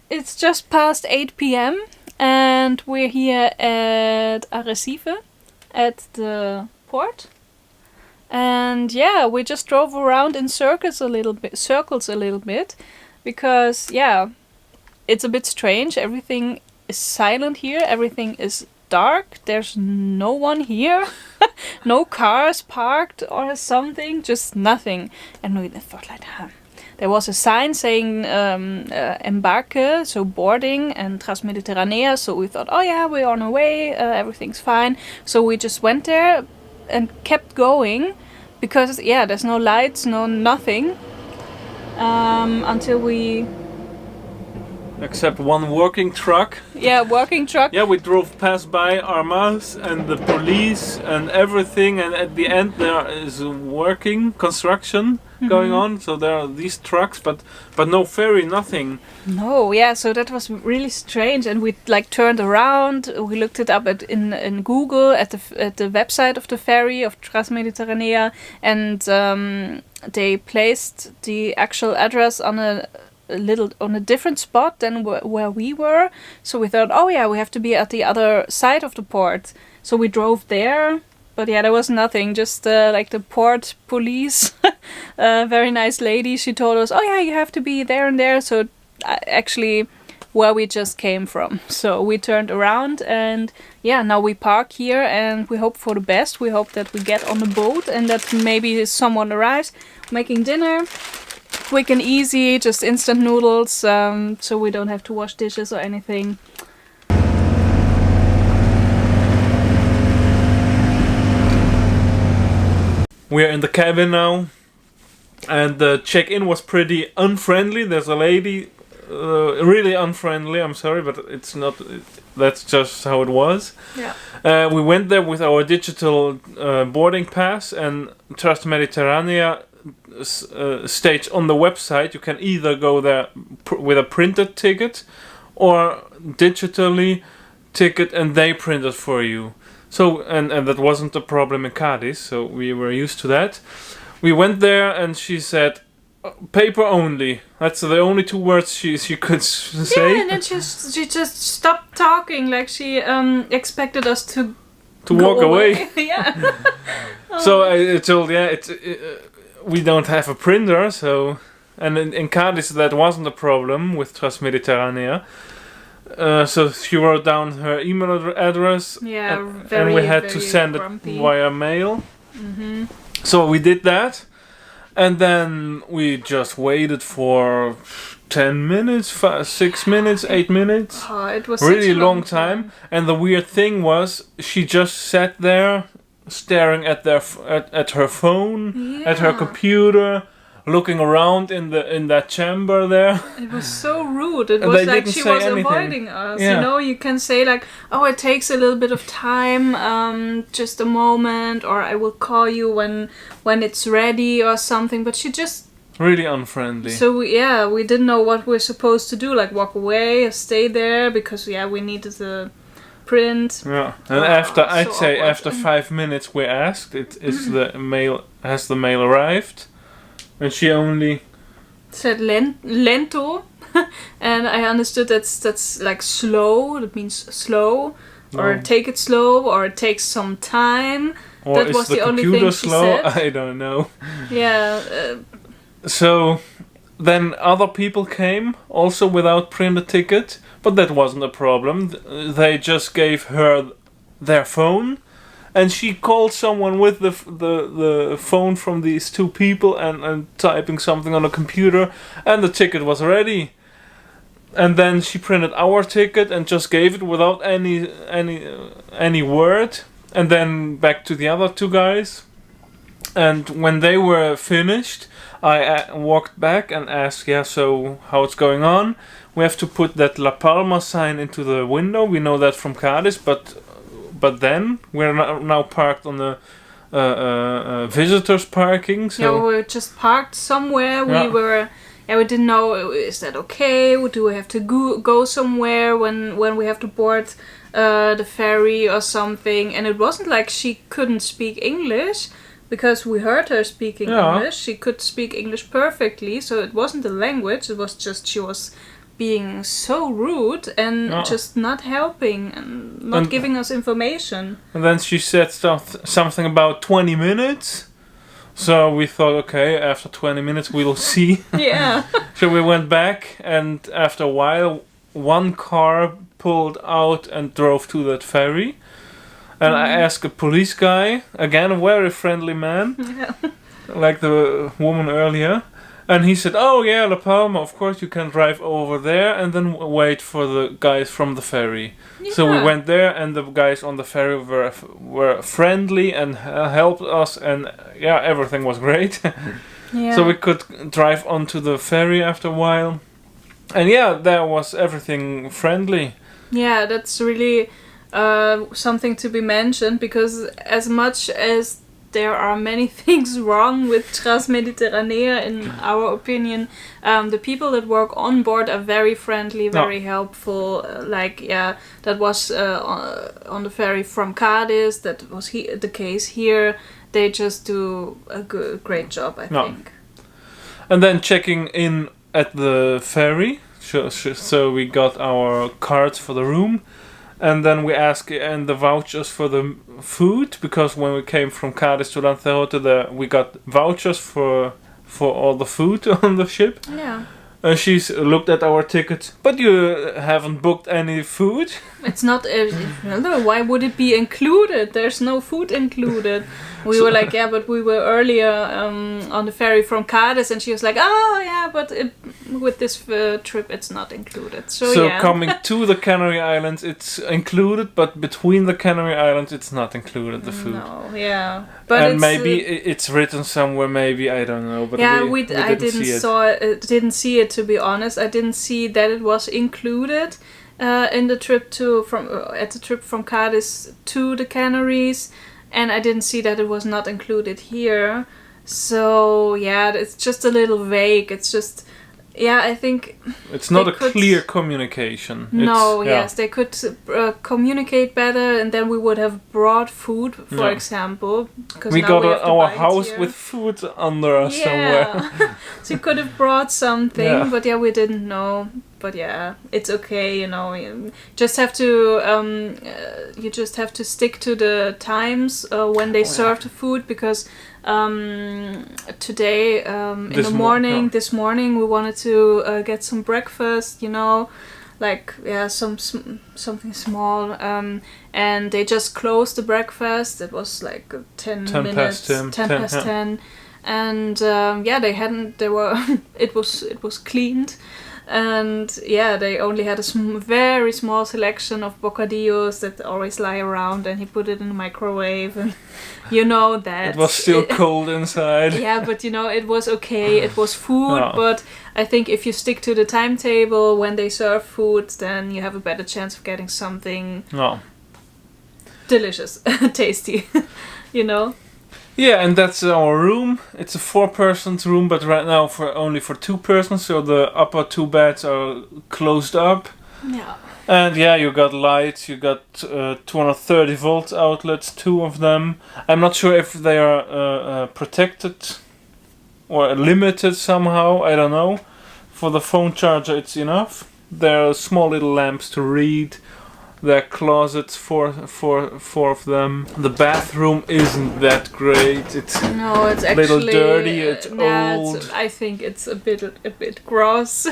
it's just past 8 p.m. and we're here at Arrecife at the port. And yeah, we just drove around in circles a little bit because it's a bit strange. Everything is silent here. Everything is dark. There's no one here. No cars parked or something. Just nothing. And we thought like, there was a sign saying embarque, so boarding, and Trasmediterranea. So we thought, oh yeah, we're on our way. Everything's fine. So we just went there and kept going because there's no lights, no nothing, until we... Except one working truck. Yeah, working truck. Yeah, we drove past by Armas and the police and everything, and at the end there is working construction going on. So there are these trucks, but no ferry, nothing. No, yeah. So that was really strange, and we like turned around. We looked it up in Google at the website of the ferry of Trasmediterranea, and they placed the actual address on a different spot than where we were. So we thought, oh yeah, we have to be at the other side of the port. So we drove there, but yeah, there was nothing. Just like the port police, very nice lady. She told us, oh yeah, you have to be there and there. So actually, where we just came from. So we turned around and yeah, now we park here and we hope for the best. We hope that we get on the boat and that maybe someone arrives making dinner. Quick and easy, just instant noodles, so we don't have to wash dishes or anything. We're in the cabin now, and the check-in was pretty unfriendly. There's a lady, really unfriendly, I'm sorry, but it's not, that's just how it was. Yeah. We went there with our digital boarding pass, and Trasmediterranea states on the website you can either go there with a printed ticket or digitally ticket and they print it for you. So and that wasn't a problem in Cadiz, so we were used to that. We went there and she said paper only. That's the only two words she could say. Yeah, and then she just stopped talking, like she expected us to walk away. Yeah. So I told we don't have a printer, so... And in Cadiz that wasn't a problem with Trasmediterranea. So she wrote down her email address. Yeah, and we had to send grumpy. it via mail. Mm-hmm. So we did that. And then we just waited for 10 minutes, 6 minutes, 8 minutes. Oh, it was really such a long time. And the weird thing was, she just sat there staring at her phone, at her computer, looking around in that chamber there. It was so rude. It was like she was avoiding us. Yeah. You know, you can say like, oh, it takes a little bit of time, just a moment, or I will call you when it's ready or something. But she just... Really unfriendly. So we didn't know what we're supposed to do, like walk away or stay there, because we needed the print. Yeah, and after 5 minutes we asked, has the mail arrived? And she only said lento, and I understood that's like slow. That means slow, or take it slow, or it takes some time. Or that is was the only computer thing slow? she said. I don't know. Yeah. So then other people came also without printed ticket, but that wasn't a problem. They just gave her their phone, and she called someone with the phone from these two people and typing something on a computer, and the ticket was ready. And then she printed our ticket and just gave it without any word. And then back to the other two guys. And when they were finished, I walked back and asked, so how it's going on? We have to put that La Palma sign into the window. We know that from Cadiz, but then we're now parked on the visitors parking. So we were just parked somewhere. We didn't know, is that okay? Do we have to go somewhere when we have to board the ferry or something? And it wasn't like she couldn't speak English, because we heard her speaking English. She could speak English perfectly, so it wasn't the language. It was just she was being so rude and just not helping and not giving us information. And then she said something about 20 minutes. So we thought, okay, after 20 minutes we'll see. Yeah. So we went back, and after a while, one car pulled out and drove to that ferry. And I asked a police guy, again a very friendly man, like the woman earlier. And he said, oh yeah, La Palma, of course you can drive over there and then wait for the guys from the ferry. Yeah. So we went there, and the guys on the ferry were friendly and helped us, and everything was great. Yeah. So we could drive onto the ferry after a while. And there was everything friendly. Yeah, that's really something to be mentioned, because as much as there are many things wrong with Trasmediterranea, in our opinion, the people that work on board are very friendly, very helpful. That was on the ferry from Cadiz. That was the case here. They just do a great job, I think. And then checking in at the ferry, so we got our cards for the room. And then we asked the vouchers for the food, because when we came from Cadiz to Lanzarote, we got vouchers for all the food on the ship. Yeah. And she's looked at our tickets, but you haven't booked any food. It's not. Why would it be included? There's no food included. We were like, but we were earlier on the ferry from Cadiz, and she was like, but with this trip it's not included. So coming to the Canary Islands, it's included, but between the Canary Islands, it's not included, the food. No, yeah. But and maybe it's written somewhere, maybe, I don't know. But I didn't see it, to be honest. I didn't see that it was included in the trip from Cadiz to the Canaries. And I didn't see that it was not included here. So, it's just a little vague. It's just, I think... It's not a clear communication. Yes, they could communicate better, and then we would have brought food, for example. We got our house with food under us somewhere. So you could have brought something, but we didn't know. But it's okay, you just have to stick to the times when they serve the food, because today this morning we wanted to get some breakfast, something small, and they just closed the breakfast. It was like 10 minutes, 10 past 10, and it was cleaned. And they only had a very small selection of bocadillos that always lie around, and he put it in the microwave, and that it was still cold inside. Yeah, but it was okay. It was food, but I think if you stick to the timetable when they serve food, then you have a better chance of getting something delicious, tasty. Yeah, and that's our room. It's a 4-person room, but right now only for 2 persons, so the upper 2 beds are closed up. Yeah. And you got lights, you got 230 volt outlets, 2 of them. I'm not sure if they are protected or limited somehow, I don't know. For the phone charger it's enough. There are small little lamps to read. There are closets, 4 of them. The bathroom isn't that great. It's actually little dirty. It's old. I think it's a bit gross,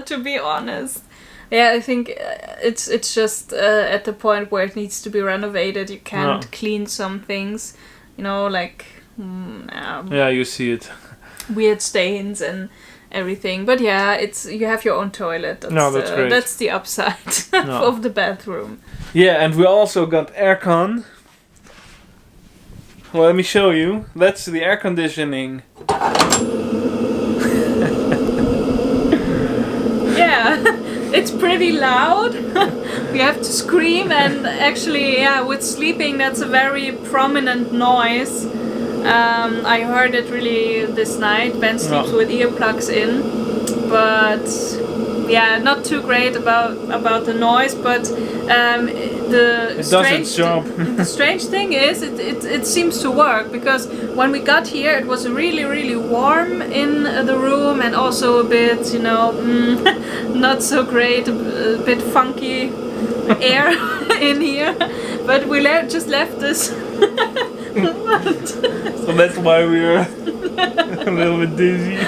to be honest. Yeah, I think it's just at the point where it needs to be renovated. You can't clean some things, you see it. Weird stains and everything, but you have your own toilet. That's great. That's the upside of the bathroom. Yeah, and we also got aircon. Well, let me show you. That's the air conditioning. It's pretty loud. We have to scream, and actually, with sleeping, that's a very prominent noise. I heard it really this night. Ben sleeps with earplugs in, but not too great about the noise, but It does its job. the strange thing is it seems to work, because when we got here it was really, really warm in the room, and also a bit, not so great, a bit funky air in here, but we just left this. So that's why we were a little bit dizzy.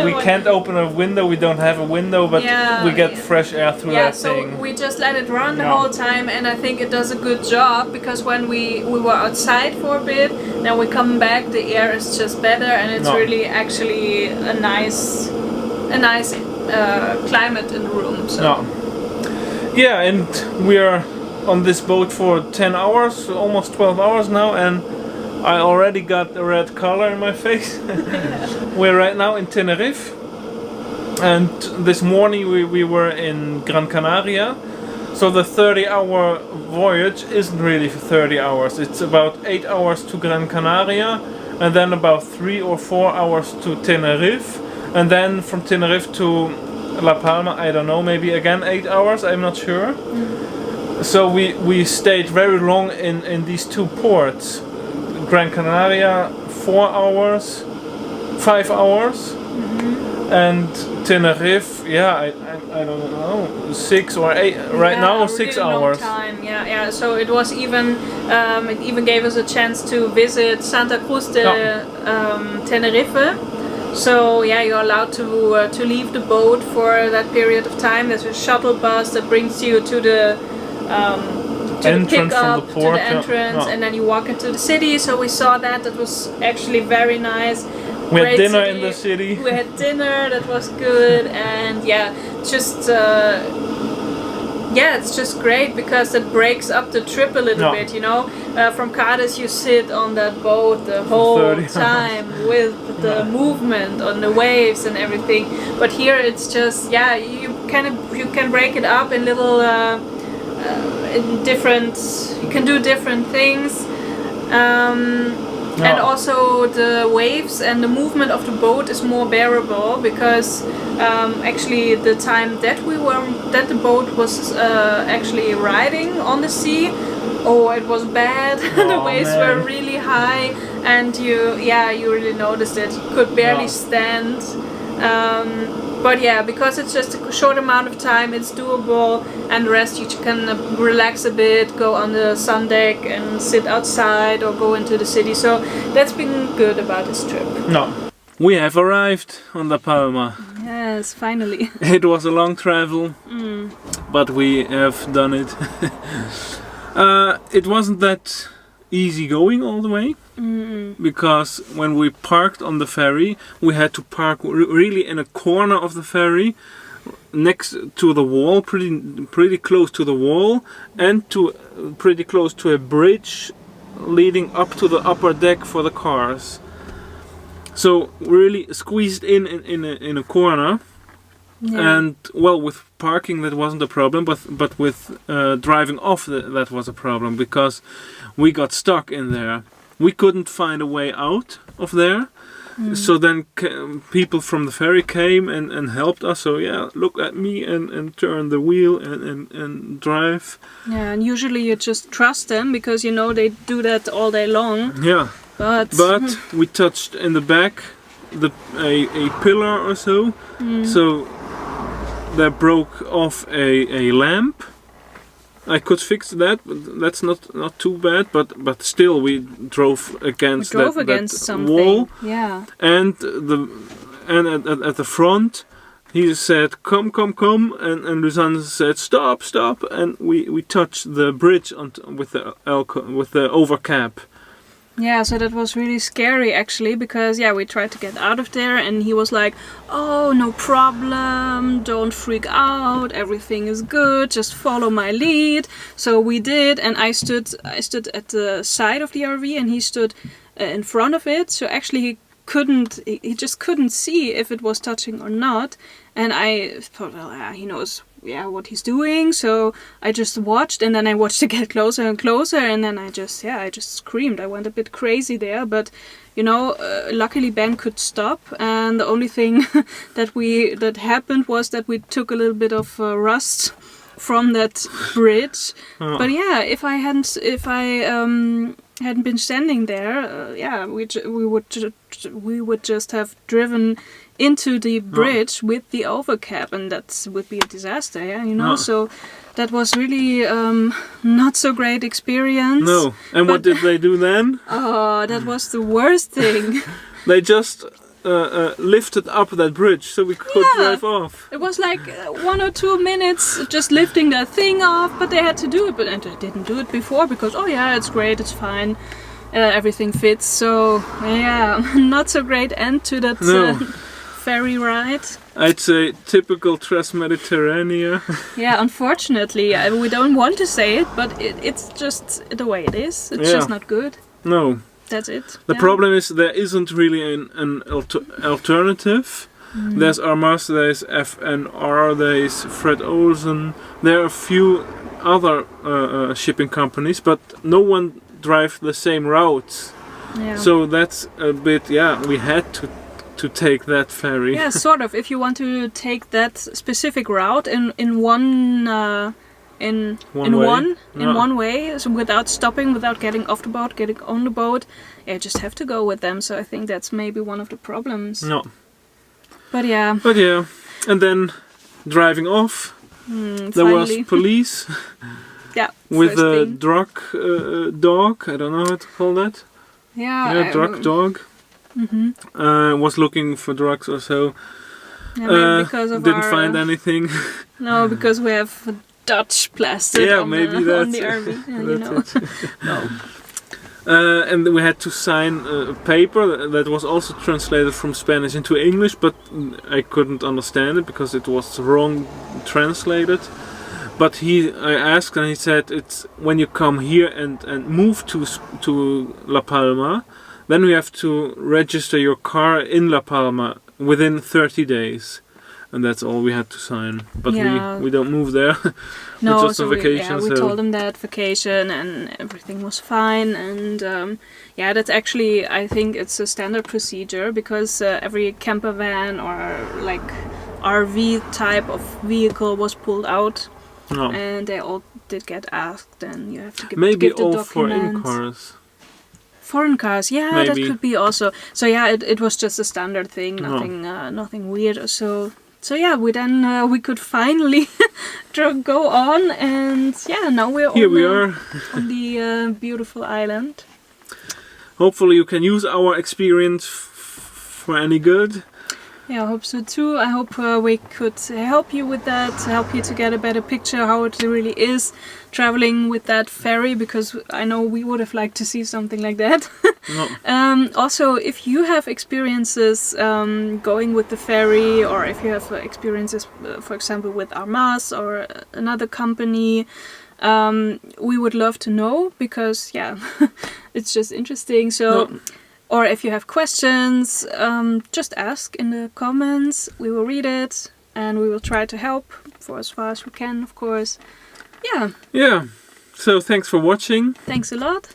We can't open a window. We don't have a window, but we get fresh air through that thing. So we just let it run the whole time, and I think it does a good job, because when we were outside for a bit, then we come back, the air is just better, and it's really actually a nice climate in the room. So. Yeah, and we are on this boat for 10 hours, almost 12 hours now, and I already got a red color in my face. We're right now in Tenerife, and this morning we were in Gran Canaria. So the 30-hour voyage isn't really for 30 hours. It's about 8 hours to Gran Canaria, and then about 3 or 4 hours to Tenerife, and then from Tenerife to La Palma, I don't know, maybe again 8 hours, I'm not sure. So we stayed very long in these two ports. Gran Canaria 4 hours, 5 hours, and Tenerife, I don't know, 6 or 8. Right now, 6 really hours. Long time. Yeah. So it was even it even gave us a chance to visit Santa Cruz de Tenerife. So you're allowed to leave the boat for that period of time. There's a shuttle bus that brings you to the entrance from the port, to the entrance, and then you walk into the city. So we saw that. That was actually very nice. We had dinner city. in the city. We had dinner. That was good, and just. It's just great, because it breaks up the trip a little bit, From Cadiz you sit on that boat the whole time with the movement on the waves and everything. But here it's just, you can break it up in little, you can do different things. And also the waves and the movement of the boat is more bearable, because actually the time that the boat was actually riding on the sea, it was bad. The waves were really high, and you really noticed it. You could barely stand. But because it's just a short amount of time, it's doable, and the rest you can relax a bit, go on the sun deck and sit outside, or go into the city. So that's been good about this trip. We have arrived on La Palma. Yes, finally. It was a long travel, but we have done it. It wasn't that easy going all the way, because when we parked on the ferry, we had to park really in a corner of the ferry, next to the wall, pretty close to the wall, and pretty close to a bridge leading up to the upper deck for the cars. So really squeezed in a corner. And with parking that wasn't a problem, but with driving off that was a problem, because we got stuck in there. We couldn't find a way out of there. So then people from the ferry came and helped us. So look at me and turn the wheel and drive. Yeah, and usually you just trust them, because they do that all day long. Yeah, but we touched in the back a pillar or so. So that broke off a lamp. I could fix that, but that's not too bad. But still, we drove against that wall. Yeah. And at the front, he said, "Come," and Luzanne said, "Stop," and we touched the bridge with the overcap. Yeah, so that was really scary actually, because we tried to get out of there, and he was like, "Oh, no problem, don't freak out, everything is good, just follow my lead." So we did, and I stood at the side of the RV, and he stood in front of it. So actually he just couldn't see if it was touching or not. And I thought, well, he knows what he's doing. So I just watched, and then I watched it get closer and closer, and then I just screamed. I went a bit crazy there, but luckily Ben could stop, and the only thing that happened was that we took a little bit of rust from that bridge. Oh. But yeah, if I hadn't been standing there, we would just have driven into the bridge with the overcap, and that would be a disaster. Yeah, So that was really not so great experience. No. And what did they do then? Oh, that was the worst thing. They just lifted up that bridge so we could drive off. It was like 1 or 2 minutes just lifting that thing off, but they had to do it, and they didn't do it before because, it's great, it's fine, everything fits. So, not so great end to that ferry ride. I'd say typical Trasmediterranea. Yeah, unfortunately. We don't want to say it, but it's just the way it is. It's just not good. No. That's it. The problem is there isn't really an alternative. Mm. There's Armas, there's FNR, there's Fred Olsen. There are a few other shipping companies, but no one drives the same routes. Yeah. So that's a bit, we had to take that ferry. Yeah, sort of. If you want to take that specific route in one one way, so without stopping, without getting off the boat, getting on the boat, you just have to go with them. So I think that's maybe one of the problems. No. But yeah. And then driving off, there was police. Yeah. With a drug dog. I don't know how to call that. Yeah. Drug dog. Mm-hmm. Was looking for drugs or so. Yeah, maybe because of didn't find anything. No, because we have Dutch plastered on the RV. That's it. No. And we had to sign a paper that was also translated from Spanish into English, but I couldn't understand it because it was wrong translated. But I asked, and he said it's when you come here and move to La Palma, then we have to register your car in La Palma within 30 days. And that's all we had to sign. But we don't move there. No, it's just a vacation. We told them that vacation and everything was fine. And that's actually, I think it's a standard procedure because every camper van or like RV type of vehicle was pulled out. No. And they all did get asked, and you have to give the all documents. foreign cars. Foreign cars, that could be also. So it was just a standard thing, nothing weird or so. So we could finally go on, and now we're on the beautiful island. Hopefully you can use our experience for any good. Yeah, I hope so too. I hope we could help you with that, help you to get a better picture how it really is traveling with that ferry, because I know we would have liked to see something like that. No. Also, if you have experiences going with the ferry, or if you have experiences, for example, with Armas or another company, we would love to know, because it's just interesting. So. No. Or if you have questions, just ask in the comments. We will read it and we will try to help for as far as we can, of course. Yeah. So thanks for watching. Thanks a lot.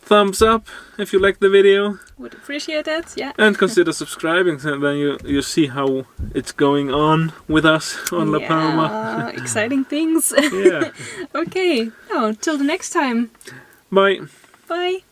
Thumbs up if you liked the video. Would appreciate that, yeah. And consider subscribing, so then you see how it's going on with us on La Palma. Exciting things. Yeah. Okay. Till the next time. Bye. Bye.